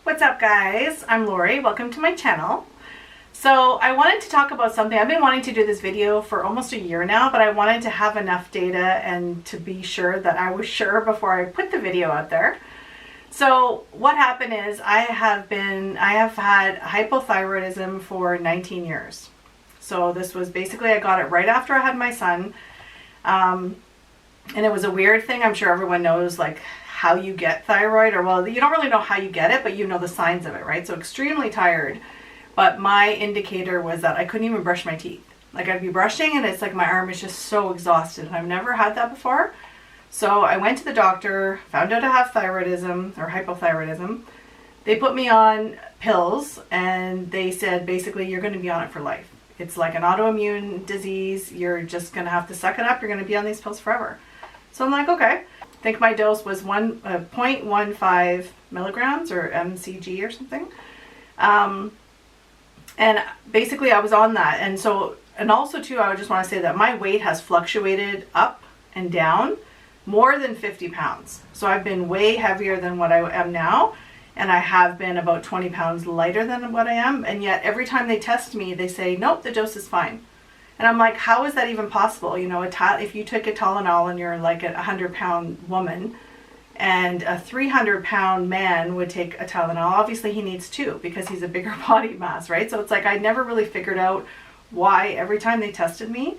What's up guys? I'm Lori. Welcome to my channel. So I wanted to talk about something. I've been wanting to do this video for almost a year now, but I wanted to have enough data and to be sure that I was sure before I put the video out there. So what happened is I have had hypothyroidism for 19 years. So this was basically, I got it right after I had my son. And it was a weird thing. I'm sure everyone knows like how you get thyroid, or well, you don't really know how you get it, but you know the signs of it, right? So extremely tired. But my indicator was that I couldn't even brush my teeth. Like I'd be brushing and it's like my arm is just so exhausted, and I've never had that before. So I went to the doctor, found out I have thyroidism or hypothyroidism. They put me on pills and they said basically you're going to be on it for life. It's like an autoimmune disease. You're just going to have to suck it up. You're going to be on these pills forever. So I'm like, okay. I think my dose was 0.15 milligrams or mcg or something. And basically I was on that. And so, and also too, I would just want to say that my weight has fluctuated up and down more than 50 pounds. So I've been way heavier than what I am now. And I have been about 20 pounds lighter than what I am. And yet every time they test me, they say, nope, the dose is fine. And I'm like, how is that even possible? You know, if you took a Tylenol and you're like a 100-pound woman and a 300-pound man would take a Tylenol, obviously he needs two because he's a bigger body mass, right? So it's like I never really figured out why every time they tested me,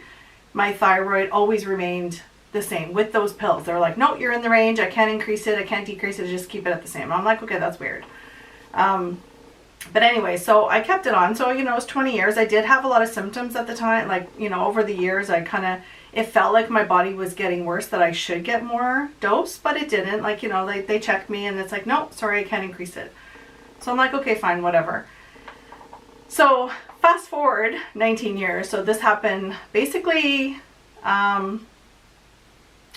my thyroid always remained the same with those pills. They're like, no, you're in the range. I can't increase it. I can't decrease it. Just keep it at the same. I'm like, okay, that's weird. But anyway, so I kept it on. So, you know, it was 20 years. I did have a lot of symptoms at the time. Like, you know, over the years, it felt like my body was getting worse, that I should get more dose, but it didn't. Like, you know, they checked me and it's like, no, sorry, I can't increase it. So I'm like, okay, fine, whatever. So fast forward 19 years. So this happened basically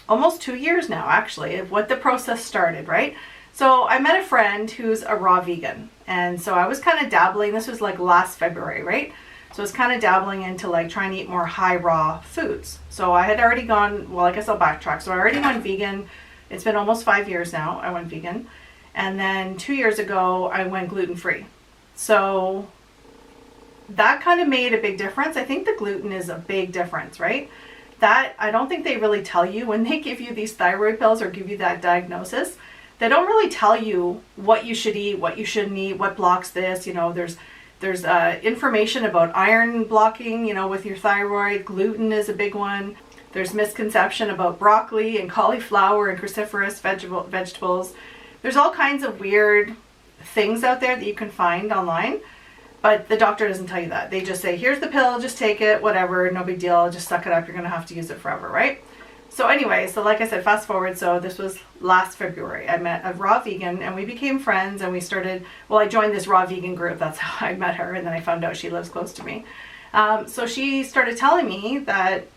almost 2 years now, actually, of what the process started, right? So I met a friend who's a raw vegan. And so I was kind of dabbling, this was like last February, right? So I was kind of dabbling into like trying to eat more high raw foods. So I had already gone, well, I guess I'll backtrack. So I already went vegan. It's been almost 5 years now I went vegan. And then 2 years ago, I went gluten-free. So that kind of made a big difference. I think the gluten is a big difference, right? That I don't think they really tell you when they give you these thyroid pills or give you that diagnosis. They don't really tell you what you should eat, what you shouldn't eat, what blocks this. You know, there's information about iron blocking, you know, with your thyroid. Gluten is a big one. There's misconception about broccoli and cauliflower and cruciferous vegetables. There's all kinds of weird things out there that you can find online, but the doctor doesn't tell you that. They just say, here's the pill, just take it, whatever, no big deal, just suck it up, you're going to have to use it forever, right? So anyway, so like I said, fast forward, so this was last February. I met a raw vegan and we became friends, and we started, well, I joined this raw vegan group. That's how I met her, and then I found out she lives close to me. So she started telling me that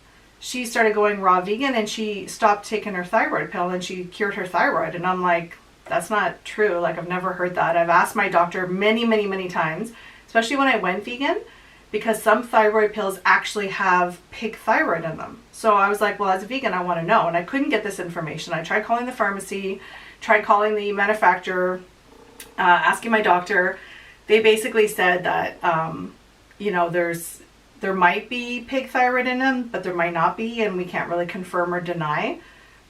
she started going raw vegan and she stopped taking her thyroid pill and she cured her thyroid. And I'm like, that's not true. Like, I've never heard that. I've asked my doctor many, many, many times, especially when I went vegan, because some thyroid pills actually have pig thyroid in them. So I was like, well, as a vegan, I want to know. And I couldn't get this information. I tried calling the pharmacy, tried calling the manufacturer, asking my doctor. They basically said that, you know, there might be pig thyroid in them, but there might not be, and we can't really confirm or deny.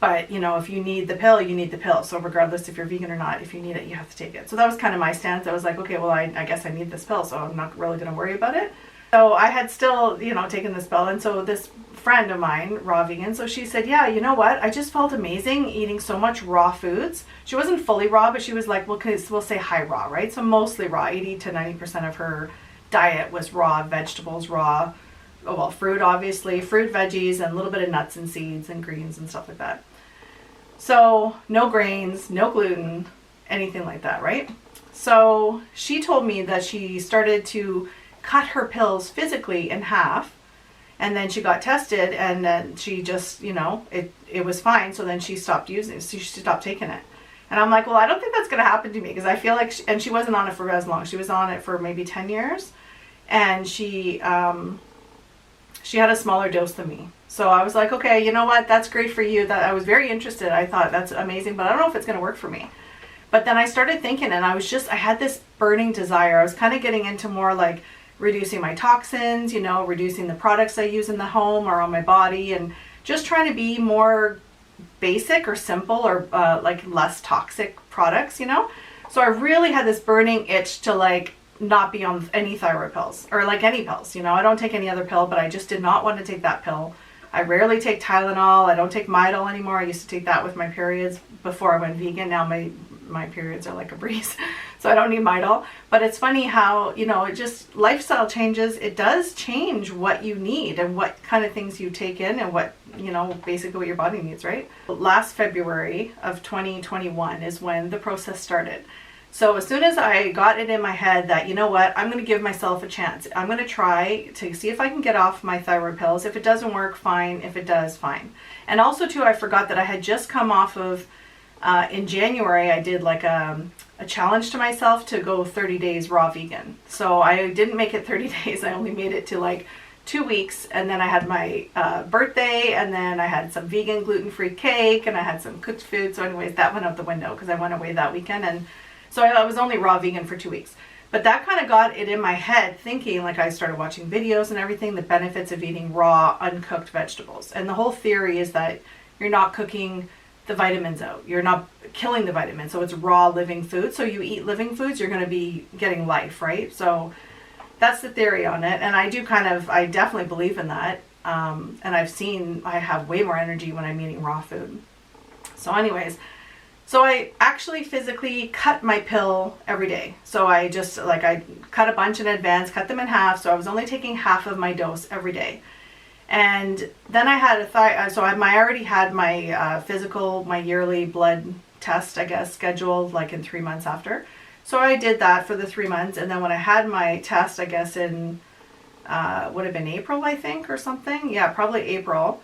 But, you know, if you need the pill, you need the pill. So regardless if you're vegan or not, if you need it, you have to take it. So that was kind of my stance. I was like, okay, well, I guess I need this pill, so I'm not really going to worry about it. So I had still, you know, taken this pill. And so this friend of mine, raw vegan, so she said, yeah, you know what? I just felt amazing eating so much raw foods. She wasn't fully raw, but she was like, well, we'll say high raw, right? So mostly raw. 80 to 90% of her diet was raw vegetables, raw, well, fruit, obviously, fruit, veggies, and a little bit of nuts and seeds and greens and stuff like that. So no grains, no gluten, anything like that, right? So she told me that she started to cut her pills physically in half, and then she got tested, and then she just, you know, it was fine. So then she stopped using it. So she stopped taking it. And I'm like, well, I don't think that's going to happen to me, because I feel like, and she wasn't on it for as long. She was on it for maybe 10 years. And she had a smaller dose than me. So I was like, okay, you know what? That's great for you. That I was very interested. I thought that's amazing, but I don't know if it's going to work for me. But then I started thinking, and I had this burning desire. I was kind of getting into more like reducing my toxins, you know, reducing the products I use in the home or on my body, and just trying to be more basic or simple or like less toxic products, you know. So I really had this burning itch to like not be on any thyroid pills or like any pills, you know. I don't take any other pill, but I just did not want to take that pill. I rarely take Tylenol. I don't take Midol anymore. I used to take that with my periods before I went vegan. Now my periods are like a breeze, so I don't need Midol. But it's funny how, you know, it just, lifestyle changes, it does change what you need and what kind of things you take in and what, you know, basically what your body needs, right? Last February of 2021 is when the process started. So as soon as I got it in my head that, you know what, I'm going to give myself a chance. I'm going to try to see if I can get off my thyroid pills. If it doesn't work, fine. If it does, fine. And also too, I forgot that I had just come off of, in January, I did like a challenge to myself to go 30 days raw vegan. So I didn't make it 30 days. I only made it to like 2 weeks. And then I had my birthday, and then I had some vegan gluten-free cake, and I had some cooked food. So anyways, that went out the window because I went away that weekend. And so I was only raw vegan for 2 weeks. But that kind of got it in my head, thinking, like, I started watching videos and everything, the benefits of eating raw, uncooked vegetables. And the whole theory is that you're not cooking the vitamins out. You're not killing the vitamins. So it's raw living food. So you eat living foods, you're going to be getting life, right? So that's the theory on it. And I definitely believe in that. And I have way more energy when I'm eating raw food. So anyways, so I actually physically cut my pill every day. So I just, like, I cut a bunch in advance, cut them in half. So I was only taking half of my dose every day. And then I had I already had my physical, my yearly blood test, I guess, scheduled like in 3 months after. So I did that for the 3 months. And then when I had my test, I guess in, would have been April, I think, or something. Yeah, probably April.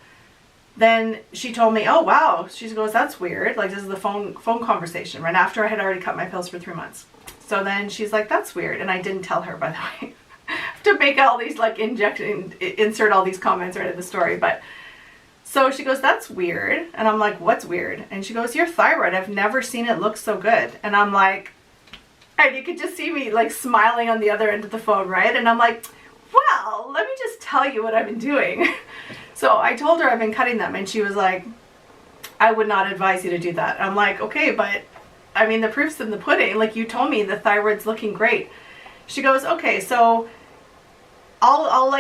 Then she told me, oh, wow. She goes, that's weird. Like, this is the phone conversation right after I had already cut my pills for 3 months. So then she's like, that's weird. And I didn't tell her, by the way, to make all these, like, insert all these comments right at the story. But so she goes, that's weird. And I'm like, what's weird? And she goes, your thyroid, I've never seen it look so good. And I'm like, and you could just see me like smiling on the other end of the phone, right? And I'm like, well, let me just tell you what I've been doing. So I told her I've been cutting them, and she was like, I would not advise you to do that. I'm like, okay, but I mean, the proof's in the pudding. Like, you told me the thyroid's looking great. She goes, okay, so I'll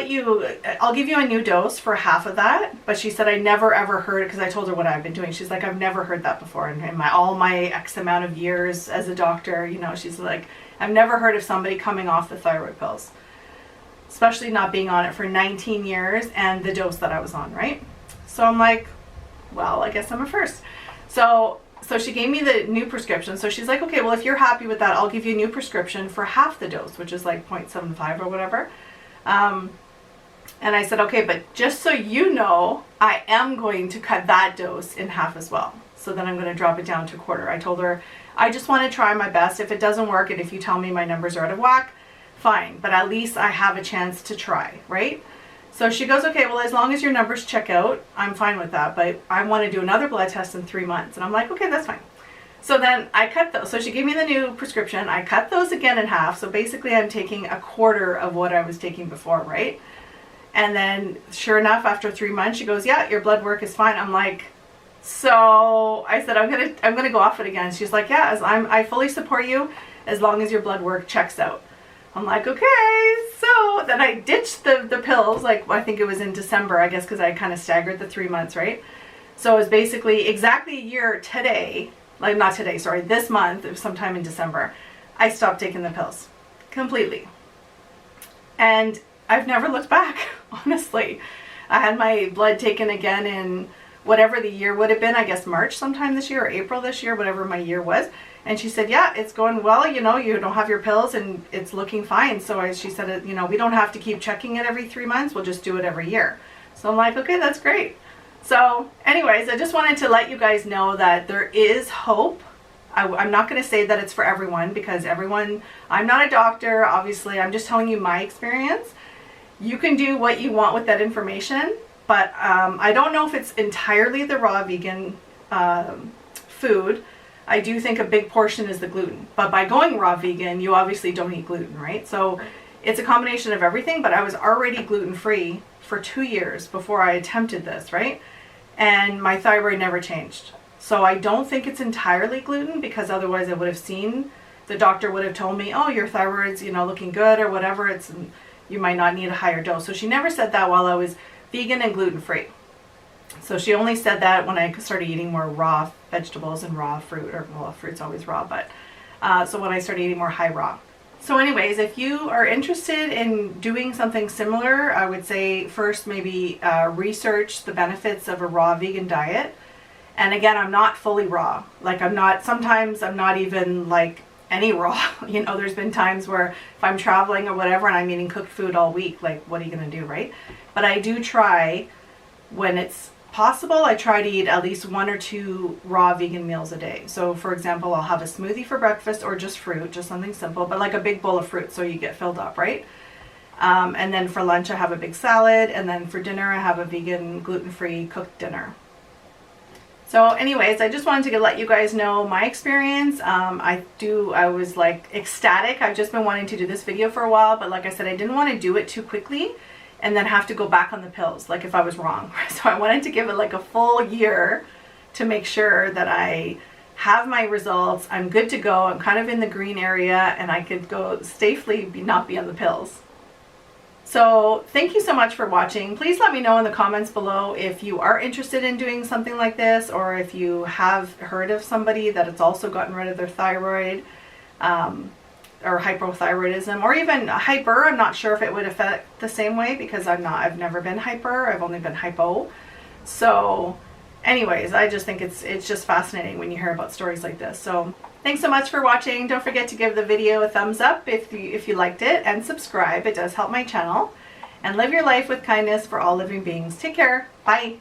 give you a new dose for half of that. But she said, I never ever heard it, because I told her what I've been doing. She's like, I've never heard that before in all my X amount of years as a doctor. You know, she's like, I've never heard of somebody coming off the thyroid pills, especially not being on it for 19 years and the dose that I was on, right? So I'm like, well, I guess I'm a first. So she gave me the new prescription. So she's like, okay, well, if you're happy with that, I'll give you a new prescription for half the dose, which is like 0.75 or whatever. And I said, okay, but just so you know, I am going to cut that dose in half as well. So then I'm going to drop it down to a quarter. I told her, I just want to try my best. If it doesn't work, and if you tell me my numbers are out of whack, fine, but at least I have a chance to try, right? So she goes, okay, well, as long as your numbers check out, I'm fine with that, but I want to do another blood test in 3 months. And I'm like, okay, that's fine. So then I cut those. So she gave me the new prescription. I cut those again in half. So basically I'm taking a quarter of what I was taking before, right? And then sure enough, after 3 months, she goes, yeah, your blood work is fine. I'm like, so I said, I'm gonna go off it again. She's like, yeah, I fully support you as long as your blood work checks out. I'm like, okay. So then I ditched the pills, like I think it was in December, I guess, because I kind of staggered the 3 months, right? So it was basically exactly a year today, like not today, sorry, this month, it was sometime in December, I stopped taking the pills completely. And I've never looked back, honestly. I had my blood taken again in whatever the year would have been, I guess March sometime this year or April this year, whatever my year was. And she said, yeah, it's going well, you know, you don't have your pills and it's looking fine. So she said, you know, we don't have to keep checking it every 3 months. We'll just do it every year. So I'm like, okay, that's great. So anyways, I just wanted to let you guys know that there is hope. I'm not going to say that it's for everyone, because I'm not a doctor, obviously. I'm just telling you my experience. You can do what you want with that information, but I don't know if it's entirely the raw vegan food. I do think a big portion is the gluten. But by going raw vegan, you obviously don't eat gluten, right? So it's a combination of everything, but I was already gluten-free for 2 years before I attempted this, right? And my thyroid never changed. So I don't think it's entirely gluten, because otherwise I would have seen, the doctor would have told me, oh, your thyroid's, you know, looking good or whatever, you might not need a higher dose. So she never said that while I was vegan and gluten-free. So she only said that when I started eating more raw vegetables and raw fruit, or well, fruit's always raw, but so when I started eating more high raw. So anyways, if you are interested in doing something similar, I would say first maybe research the benefits of a raw vegan diet. And again, I'm not fully raw. Like sometimes I'm not even like any raw. You know, there's been times where if I'm traveling or whatever and I'm eating cooked food all week, like what are you going to do, right? But I do try, when it's possible, I try to eat at least 1 or 2 raw vegan meals a day. So for example, I'll have a smoothie for breakfast, or just fruit, just something simple, but like a big bowl of fruit so you get filled up, right? And then for lunch I have a big salad, and then for dinner I have a vegan gluten-free cooked dinner. So anyways, I just wanted to let you guys know my experience. I was like ecstatic. I've just been wanting to do this video for a while, but like I said, I didn't want to do it too quickly and then have to go back on the pills, like if I was wrong. So I wanted to give it like a full year to make sure that I have my results, I'm good to go, I'm kind of in the green area, and I could go safely not be on the pills. So thank you so much for watching. Please let me know in the comments below if you are interested in doing something like this, or if you have heard of somebody that has also gotten rid of their thyroid, or hypothyroidism, or even hyper. I'm not sure if it would affect the same way, because I've never been hyper, I've only been hypo. So anyways, I just think it's just fascinating when you hear about stories like this. So thanks so much for watching. Don't forget to give the video a thumbs up if you liked it, and subscribe. It does help my channel. And live your life with kindness for all living beings. Take care. Bye.